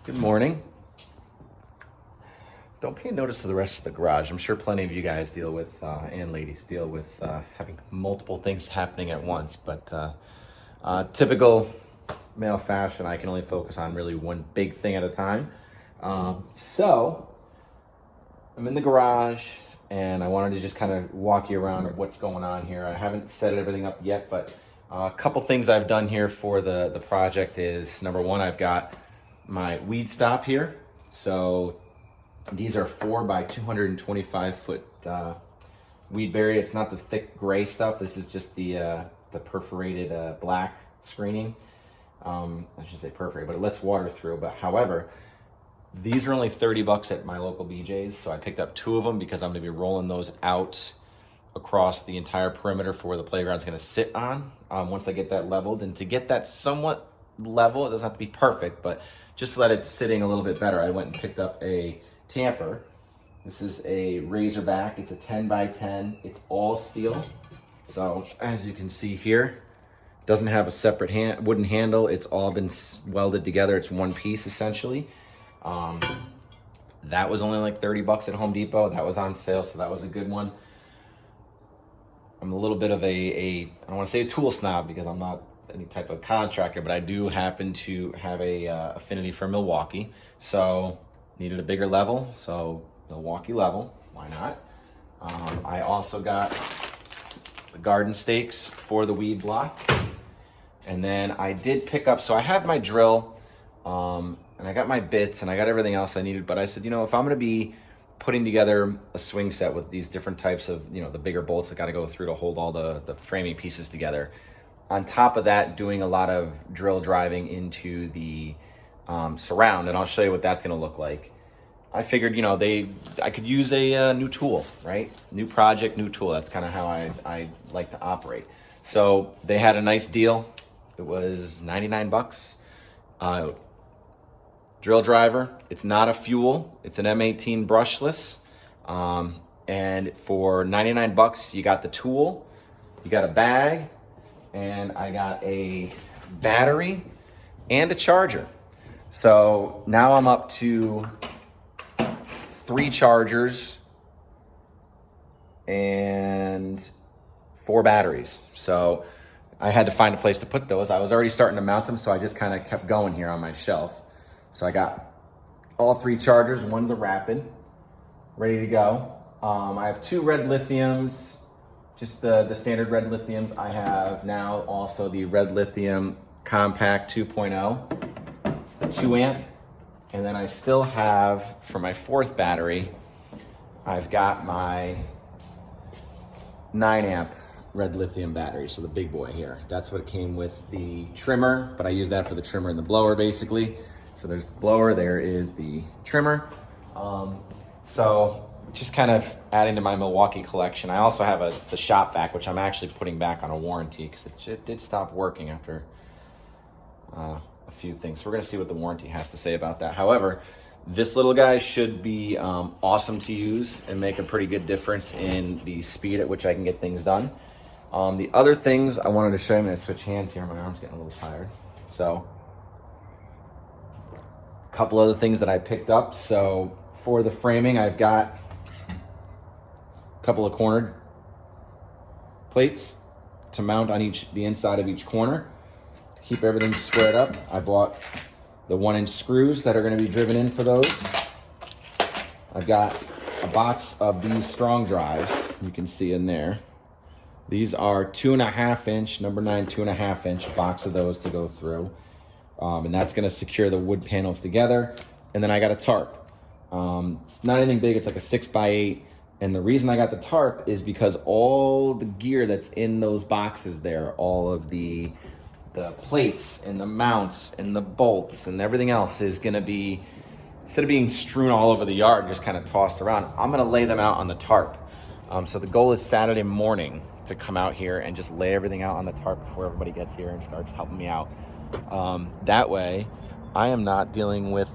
Good morning. Don't pay notice to the rest of the garage. I'm sure plenty of you guys deal with, and ladies deal with having multiple things happening at once, but typical male fashion, I can only focus on really one big thing at a time. So I'm in the garage and I wanted to just kind of walk you around what's going on here. I haven't set everything up yet, but a couple things I've done here for the project is, number one, I've got my weed stop here. So these are 4 by 225 foot weed barrier. It's not the thick gray stuff. This is just the perforated black screening. I should say perforated, but it lets water through. But however, these are only 30 bucks at my local BJ's. So I picked up 2 of them because I'm gonna be rolling those out across the entire perimeter for where the playground's gonna sit on once I get that leveled. And to get that somewhat level, it doesn't have to be perfect, but just so that it's sitting a little bit better, I went and picked up a tamper. This is a Razorback. It's a 10 by 10. It's all steel. So as you can see here, doesn't have a separate wooden handle. It's all been welded together. It's one piece essentially. That was only like 30 bucks at Home Depot. That was on sale, so that was a good one. I'm a little bit of I don't want to say a tool snob because I'm not any type of contractor, but I do happen to have a affinity for Milwaukee. So needed a bigger level, so Milwaukee level, why not? I also got the garden stakes for the weed block. And then I did pick up, so I have my drill, and I got my bits, and I got everything else I needed, but I said, if I'm gonna be putting together a swing set with these different types of, the bigger bolts that gotta go through to hold all the framing pieces together, on top of that, doing a lot of drill driving into the surround, and I'll show you what that's gonna look like. I figured, I could use a new tool, right? New project, new tool. That's kind of how I like to operate. So they had a nice deal. It was 99 bucks. Drill driver. It's not a fuel. It's an M18 brushless. And for 99 bucks, you got the tool, you got a bag, and I got a battery and a charger. So now I'm up to 3 chargers and 4 batteries. So I had to find a place to put those. I was already starting to mount them, so I just kind of kept going here on my shelf. So I got all 3 chargers. One's a Rapid, ready to go. I have 2 red lithiums, just the standard red lithiums. I have now also the red lithium compact 2.0. It's the 2 amp. And then I still have, for my 4th battery, I've got my 9 amp red lithium battery, so the big boy here. That's what came with the trimmer, but I use that for the trimmer and the blower basically. So there's the blower, there is the trimmer. So just kind of adding to my Milwaukee collection. I also have the shop vac, which I'm actually putting back on a warranty because it did stop working after a few things. So we're gonna see what the warranty has to say about that. However, this little guy should be awesome to use and make a pretty good difference in the speed at which I can get things done. The other things I wanted to show you, I'm gonna switch hands here. My arm's getting a little tired. So a couple other things that I picked up. So for the framing, I've got a couple of cornered plates to mount on the inside of each corner. Keep everything squared up. I bought the 1-inch screws that are going to be driven in for those. I've got a box of these strong drives you can see in there. These are 2.5 inch, number 9 2.5 inch box of those to go through. And that's going to secure the wood panels together. And then I got a tarp. It's not anything big, it's like a 6x8. And the reason I got the tarp is because all the gear that's in those boxes there, all of the plates and the mounts and the bolts and everything else is gonna be, instead of being strewn all over the yard, just kind of tossed around, I'm gonna lay them out on the tarp. So the goal is Saturday morning to come out here and just lay everything out on the tarp before everybody gets here and starts helping me out. That way, I am not dealing with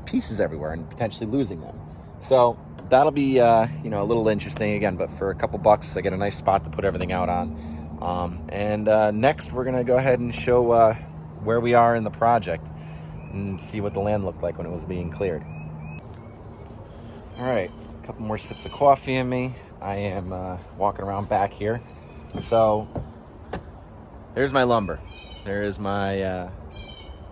pieces everywhere and potentially losing them. So that'll be a little interesting again, but for a couple bucks, I get a nice spot to put everything out on. Next, we're gonna go ahead and show where we are in the project. and see what the land looked like when it was being cleared. All right, a couple more sips of coffee in me. I am walking around back here. So there's my lumber. There's my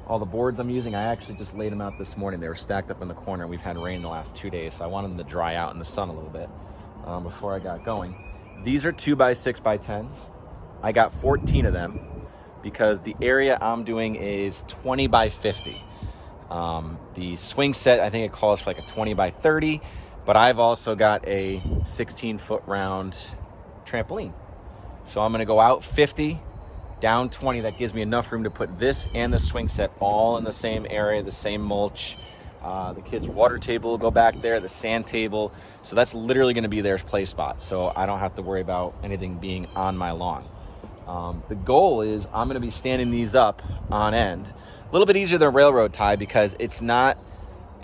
all the boards I'm using. I actually just laid them out this morning. They were stacked up in the corner. We've had rain the last 2 days, so I wanted them to dry out in the sun a little bit before I got going. These are 2x6x10s. I got 14 of them because the area I'm doing is 20x50. The Swingset, I think it calls for like a 20x30, but I've also got a 16-foot round trampoline. So I'm gonna go out 50, down 20. That gives me enough room to put this and the Swingset all in the same area, the same mulch. The kids' water table will go back there, the sand table. So that's literally gonna be their play spot. So I don't have to worry about anything being on my lawn. The goal is I'm gonna be standing these up on end. A little bit easier than railroad tie because it's not,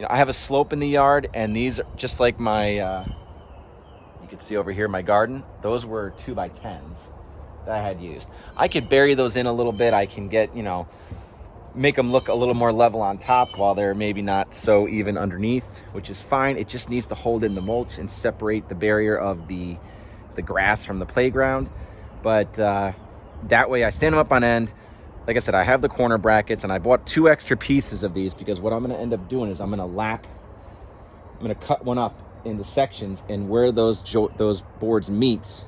I have a slope in the yard, and these are just like my, you can see over here, my garden. Those were 2x10s that I had used. I could bury those in a little bit. I can get, make them look a little more level on top while they're maybe not so even underneath, which is fine. It just needs to hold in the mulch and separate the barrier of the grass from the playground. But that way I stand them up on end. Like I said, I have the corner brackets, and I bought 2 extra pieces of these because what I'm going to end up doing is I'm going to cut one up into sections, and where those boards meet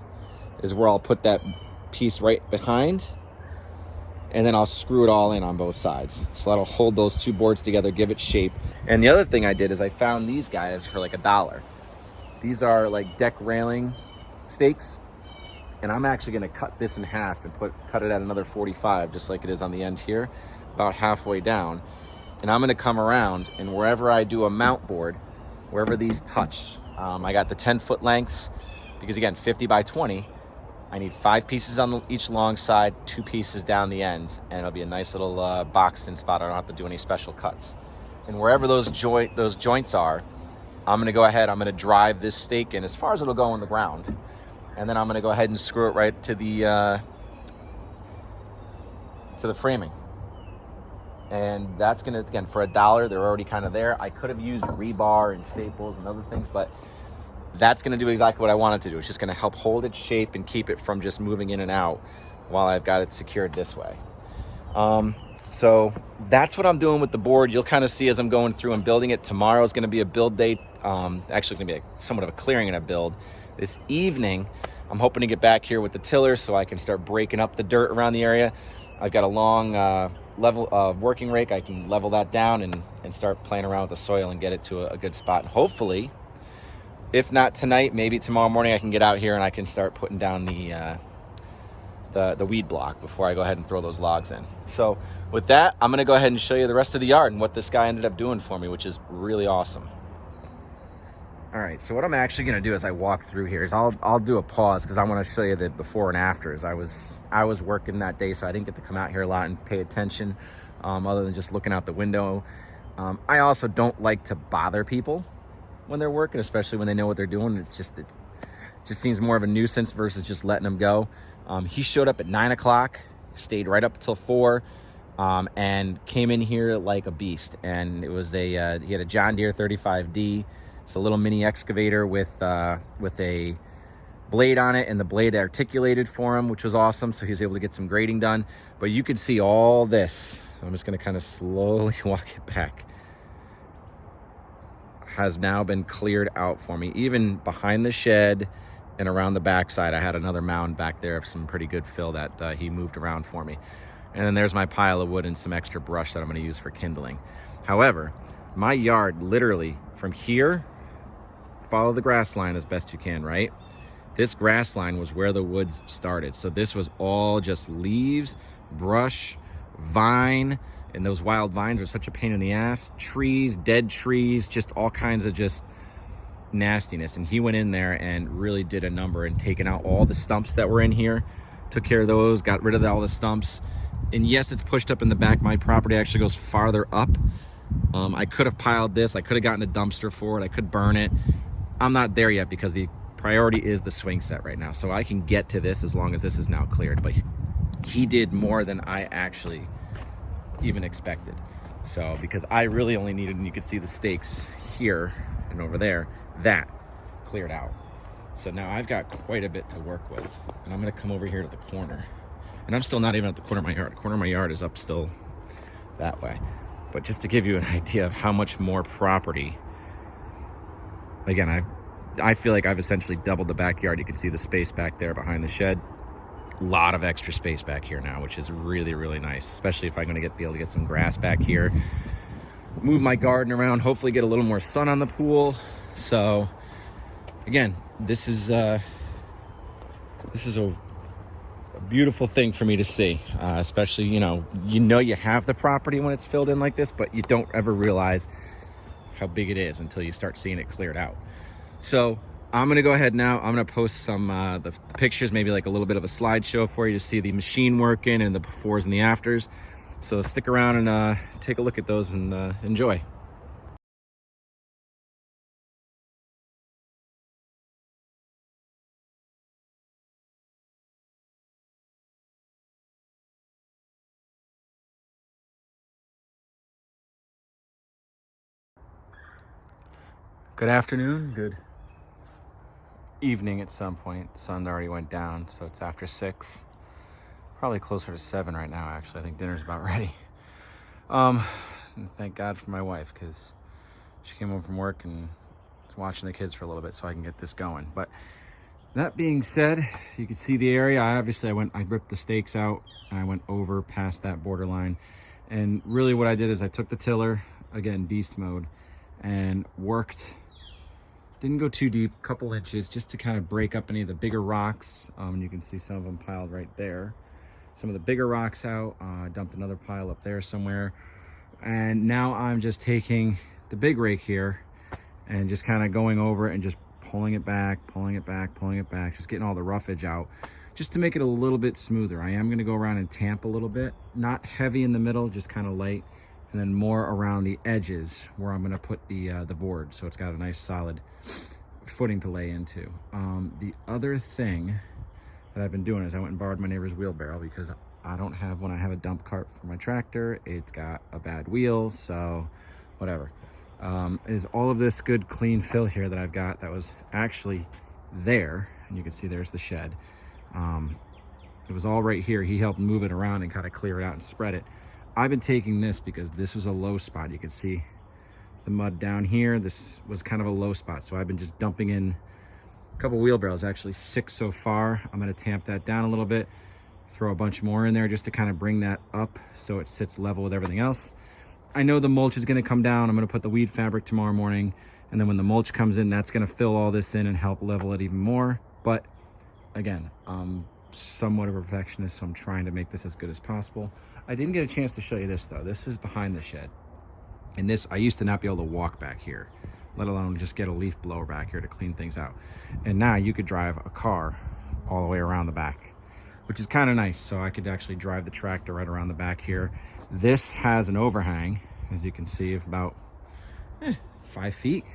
is where I'll put that piece right behind, and then I'll screw it all in on both sides. So that'll hold those 2 boards together, give it shape. And the other thing I did is I found these guys for like $1. These are like deck railing stakes. And I'm actually gonna cut this in half and cut it at another 45, just like it is on the end here, about halfway down. And I'm gonna come around, and wherever I do a mount board, wherever these touch, I got the 10-foot lengths, because again, 50x20, I need 5 pieces on each long side, 2 pieces down the ends, and it'll be a nice little boxed in spot. I don't have to do any special cuts. And wherever those joints are, I'm gonna go ahead, I'm gonna drive this stake in as far as it'll go in the ground. And then I'm going to go ahead and screw it right to the framing. And that's going to, again, for $1, they're already kind of there. I could have used rebar and staples and other things, but that's going to do exactly what I wanted to do. It's just going to help hold its shape and keep it from just moving in and out while I've got it secured this way. So that's what I'm doing with the board. You'll kind of see as I'm going through and building it. Tomorrow is going to be a build day. Actually going to be somewhat of a clearing and a build. This evening, I'm hoping to get back here with the tiller so I can start breaking up the dirt around the area. I've got a long working rake. I can level that down and start playing around with the soil and get it to a good spot. And hopefully, if not tonight, maybe tomorrow morning I can get out here and I can start putting down the weed block before I go ahead and throw those logs in. So with that, I'm going to go ahead and show you the rest of the yard and what this guy ended up doing for me, which is really awesome. All right, so what I'm actually gonna do as I walk through here is I'll do a pause because I want to show you the before and afters. I was working that day, so I didn't get to come out here a lot and pay attention, other than just looking out the window. I also don't like to bother people when they're working, especially when they know what they're doing. It just seems more of a nuisance versus just letting them go. He showed up at 9 o'clock, stayed right up until 4, and came in here like a beast. And it was he had a John Deere 35D. It's a little mini excavator with a blade on it, and the blade articulated for him, which was awesome. So he was able to get some grading done. But you could see all this. I'm just going to kind of slowly walk it back. Has now been cleared out for me. Even behind the shed and around the backside, I had another mound back there of some pretty good fill that he moved around for me. And then there's my pile of wood and some extra brush that I'm going to use for kindling. However, my yard literally from here, follow the grass line as best you can, right? This grass line was where the woods started. So this was all just leaves, brush, vine, and those wild vines are such a pain in the ass. Trees, dead trees, just all kinds of just nastiness. And he went in there and really did a number and taken out all the stumps that were in here, took care of those, got rid of all the stumps. And yes, it's pushed up in the back. My property actually goes farther up. I could have piled this. I could have gotten a dumpster for it. I could burn it. I'm not there yet because the priority is the Swingset right now. So I can get to this as long as this is now cleared. But he did more than I actually even expected. So, because I really only needed, and you could see the stakes here and over there, that cleared out. So now I've got quite a bit to work with, and I'm gonna come over here to the corner. And I'm still not even at the corner of my yard. The corner of my yard is up still that way. But just to give you an idea of how much more property, again, I feel like I've essentially doubled the backyard. You can see the space back there behind the shed. A lot of extra space back here now, which is really, really nice, especially if I'm gonna be able to get some grass back here, move my garden around, hopefully get a little more sun on the pool. So again, this is a beautiful thing for me to see, especially, you know you have the property when it's filled in like this, but you don't ever realize how big it is until you start seeing it cleared out. So I'm gonna go ahead now. I'm gonna post some the pictures, maybe like a little bit of a slideshow for you to see the machine working and the befores and the afters. So stick around and take a look at those and enjoy. Good afternoon, good evening at some point. The sun already went down, so it's after 6. Probably closer to 7 right now, actually. I think dinner's about ready. And thank God for my wife, because she came home from work and was watching the kids for a little bit so I can get this going. But that being said, you can see the area. I ripped the stakes out and I went over past that borderline. And really what I did is I took the tiller, again, beast mode, and worked. Didn't go too deep, couple inches, just to kind of break up any of the bigger rocks. You can see some of them piled right there. Some of the bigger rocks out. Dumped another pile up there somewhere. And now I'm just taking the big rake here and just kind of going over it and just pulling it back, just getting all the roughage out, just to make it a little bit smoother. I am going to go around and tamp a little bit, not heavy in the middle, just kind of light, and then more around the edges where I'm going to put the board, so it's got a nice solid footing to lay into. The other thing that I've been doing is I went and borrowed my neighbor's wheelbarrow, because I don't have, when I have a dump cart for my tractor, it's got a bad wheel, so whatever. Is all of this good clean fill here that I've got that was actually there, and you can see there's the shed. It was all right here. He helped move it around and kind of clear it out and spread it. I've been taking this because this was a low spot. You can see the mud down here. This was kind of a low spot, so I've been just dumping in a couple wheelbarrows, actually 6 so far. I'm going to tamp that down a little bit, throw a bunch more in there just to kind of bring that up so it sits level with everything else. I know the mulch is going to come down. I'm going to put the weed fabric tomorrow morning, and then when the mulch comes in, that's going to fill all this in and help level it even more. But again, I'm somewhat of a perfectionist, so I'm trying to make this as good as possible. I didn't get a chance to show you this though. This is behind the shed, and this, I used to not be able to walk back here, let alone just get a leaf blower back here to clean things out. And now you could drive a car all the way around the back, which is kind of nice. So I could actually drive the tractor right around the back here. This has an overhang, as you can see, of about 5 feet,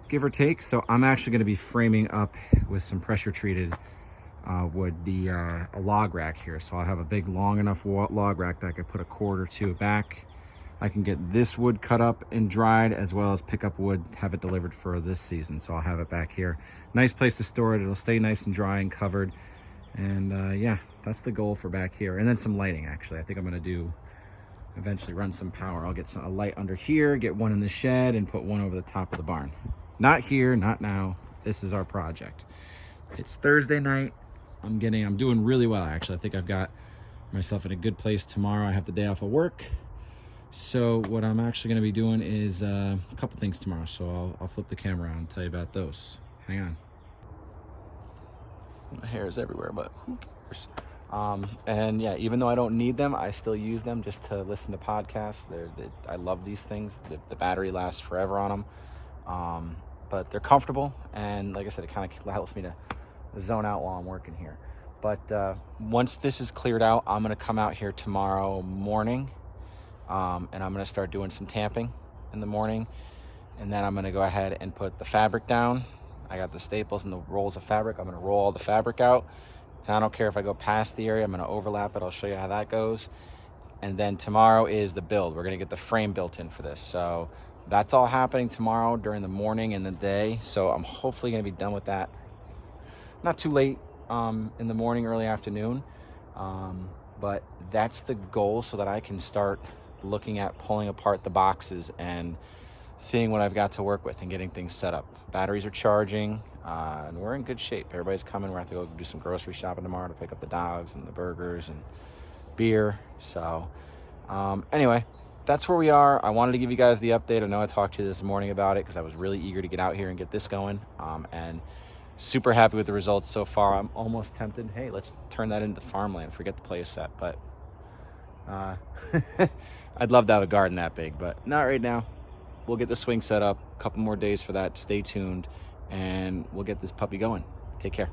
give or take. So I'm actually going to be framing up with some pressure treated wood, a log rack here. So I'll have a big long enough log rack that I could put a cord or two back. I can get this wood cut up and dried, as well as pick up wood, have it delivered for this season. So I'll have it back here. Nice place to store it. It'll stay nice and dry and covered. And yeah, that's the goal for back here. And then some lighting, actually. I think I'm going to eventually run some power. I'll get a light under here, get one in the shed, and put one over the top of the barn. Not here, not now. This is our project. It's Thursday night. I'm doing really well, actually. I think I've got myself in a good place tomorrow. I have the day off of work. So what I'm actually going to be doing is a couple things tomorrow. So I'll flip the camera on and tell you about those. Hang on. My hair is everywhere, but who cares? And yeah, even though I don't need them, I still use them just to listen to podcasts. I love these things. The battery lasts forever on them. But they're comfortable, and like I said, it kind of helps me to zone out while I'm working here. But once this is cleared out, I'm going to come out here tomorrow morning, and I'm going to start doing some tamping in the morning, and then I'm going to go ahead and put the fabric down. I got the staples and the rolls of fabric. I'm going to roll all the fabric out, and I don't care if I go past the area. I'm going to overlap it. I'll show you how that goes. And then tomorrow is the build. We're going to get the frame built in for this. So that's all happening tomorrow during the morning and the day. So I'm hopefully going to be done with that. Not too late in the morning, early afternoon. But that's the goal, so that I can start looking at pulling apart the boxes and seeing what I've got to work with and getting things set up. Batteries are charging, and we're in good shape. Everybody's coming. We're going to have to go do some grocery shopping tomorrow to pick up the dogs and the burgers and beer. So anyway, that's where we are. I wanted to give you guys the update. I know I talked to you this morning about it because I was really eager to get out here and get this going, and super happy with the results so far. I'm almost tempted, hey, let's turn that into farmland, forget the play set. But I'd love to have a garden that big, but not right now. We'll get the swing set up, a couple more days for that. Stay tuned, and we'll get this puppy going. Take care.